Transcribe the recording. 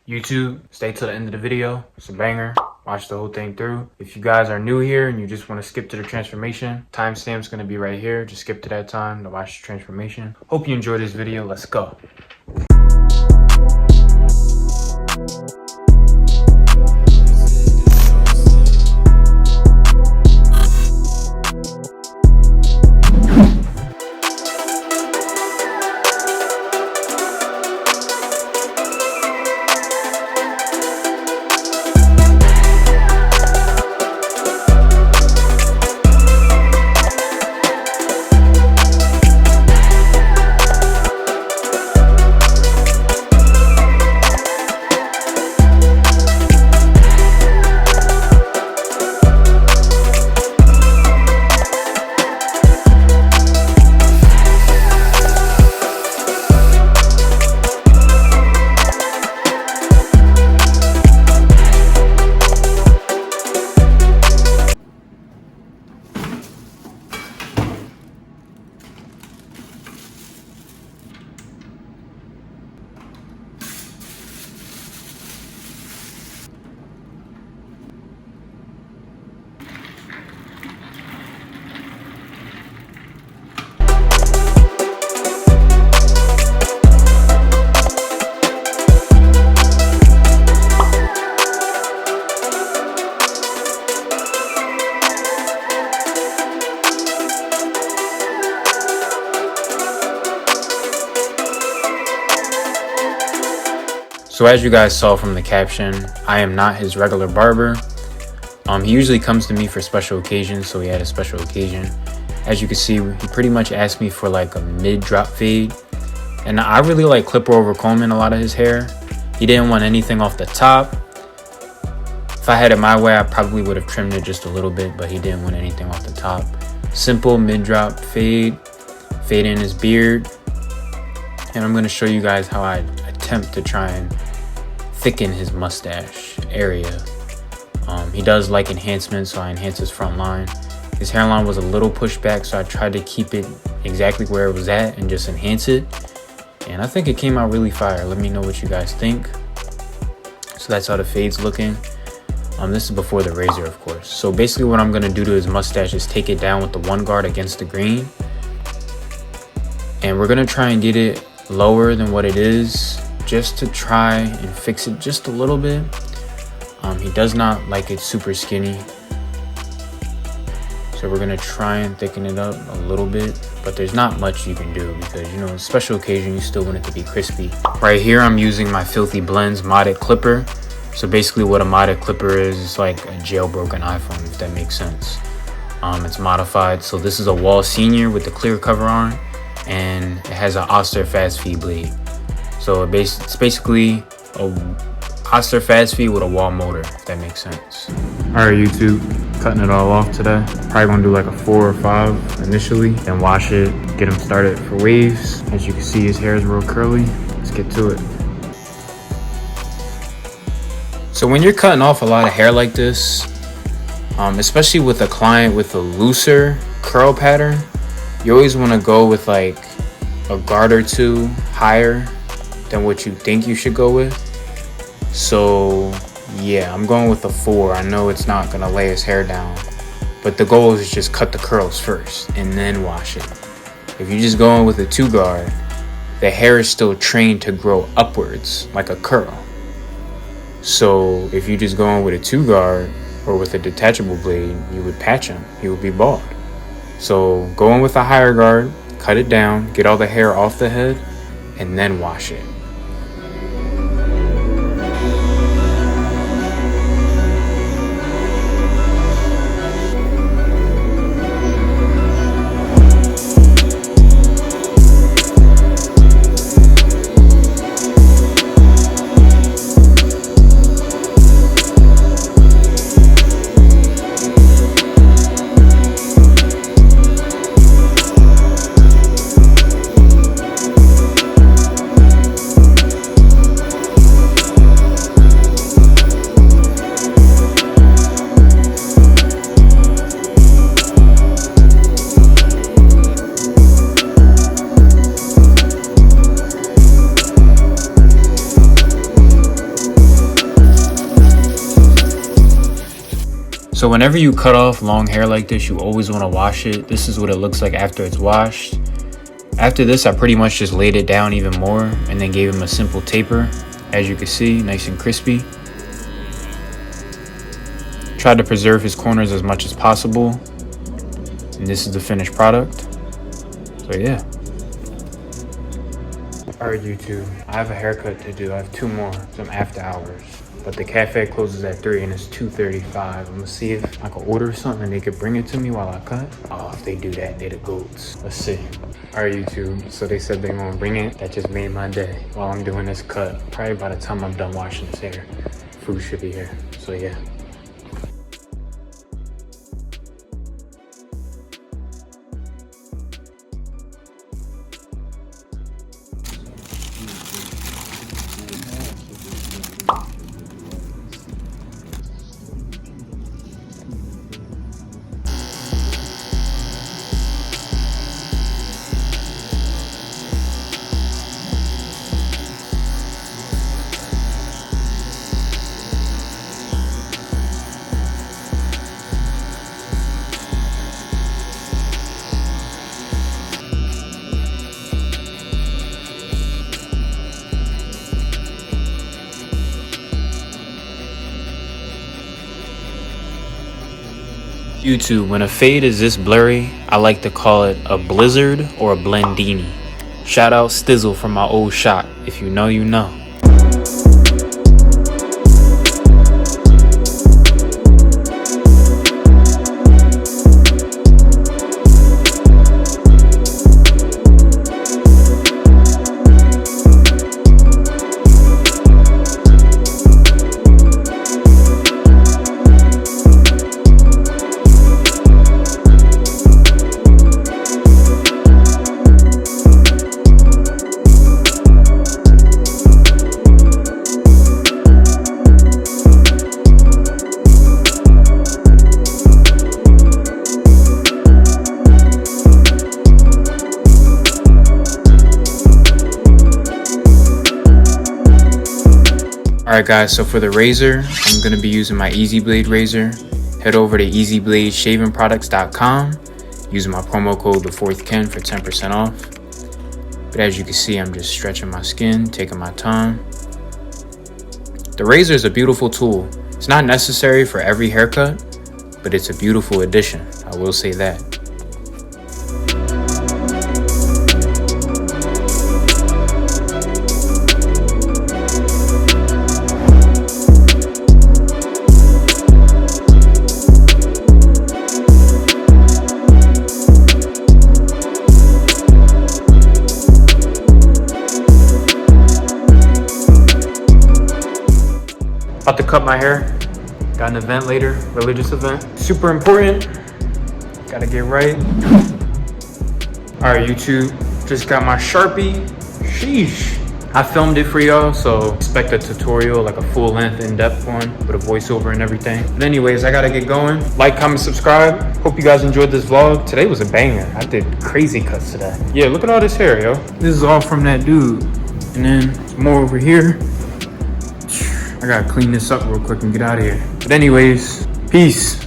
YouTube, stay till the end of the video. It's a banger. Watch the whole thing through. If you guys are new here and you just want to skip to the transformation, timestamp's going to be right here. Just skip to that time to watch the transformation. Hope you enjoyed this video. Let's go. So as you guys saw from the caption, I am not his regular barber. He usually comes to me for special occasions, so he had a special occasion. As you can see, he pretty much asked me for like a mid-drop fade. And I really like clipper over combing a lot of his hair. He didn't want anything off the top. If I had it my way, I probably would have trimmed it just a little bit, but he didn't want anything off the top. Simple mid-drop fade in his beard. And I'm going to show you guys how I attempt to try and thicken his mustache area. He does like enhancements, so I enhance his front line. His hairline was a little pushed back, so I tried to keep it exactly where it was at and just enhance it. And I think it came out really fire. Let me know what you guys think. So that's how the fade's looking. This is before the razor, of course. So basically what I'm going to do to his mustache is take it down with the one guard against the green. And we're going to try and get it lower than what it is, just to try and fix it just a little bit. He does not like it super skinny, so we're gonna try and thicken it up a little bit, but there's not much you can do because, you know, special occasion, you still want it to be crispy. Right here I'm using my Filthy Blends modded clipper. So basically what a modded clipper is like a jailbroken iPhone, if that makes sense. It's modified, so this is a Wall Senior with the clear cover on, and it has an Oster fast feed blade. So it's basically a Oster fast feed with a wall motor, if that makes sense. All right, YouTube, cutting it all off today. Probably gonna do like a 4 or 5 initially, then wash it, get him started for waves. As you can see, his hair is real curly. Let's get to it. So when you're cutting off a lot of hair like this, especially with a client with a looser curl pattern, you always wanna go with like a guard or two higher than what you think you should go with. So yeah, I'm going with a 4. I know it's not gonna lay his hair down, but the goal is just cut the curls first and then wash it. If you're just going with a 2 guard, the hair is still trained to grow upwards like a curl. So if you're just going with a 2 guard or with a detachable blade, you would patch him, he would be bald. So going with a higher guard, cut it down, get all the hair off the head, and then wash it. So whenever you cut off long hair like this, you always want to wash it. This is what it looks like after it's washed. After this, I pretty much just laid it down even more and then gave him a simple taper. As you can see, nice and crispy. Tried to preserve his corners as much as possible. And this is the finished product. So yeah. Alright YouTube, I have a haircut to do. I have 2 more, some after hours. But the cafe closes at 3 and it's 2:35. I'm gonna see if I can order something and they could bring it to me while I cut. Oh, if they do that, they the goats. Let's see. Alright YouTube, so they said they're gonna bring it. That just made my day while I'm doing this cut. Probably by the time I'm done washing this hair, food should be here. So yeah. YouTube, when a fade is this blurry, I like to call it a blizzard or a blendini. Shout out Stizzle from my old shop. If you know, you know. Alright guys, so for the razor, I'm going to be using my Easy Blade razor. Head over to easybladeshavingproducts.com. Using my promo code the4thken for 10% off. But as you can see, I'm just stretching my skin, taking my time. The razor is a beautiful tool. It's not necessary for every haircut, but it's a beautiful addition. I will say that. About to cut my hair. Got an event later, religious event. Super important. Gotta get right. Alright YouTube, just got my Sharpie. Sheesh. I filmed it for y'all, so expect a tutorial, like a full length, in-depth one with a voiceover and everything. But anyways, I gotta get going. Like, comment, subscribe. Hope you guys enjoyed this vlog. Today was a banger. I did crazy cuts today. Yeah, look at all this hair, yo. This is all from that dude. And then some more over here. I gotta clean this up real quick and get out of here. But anyways, peace.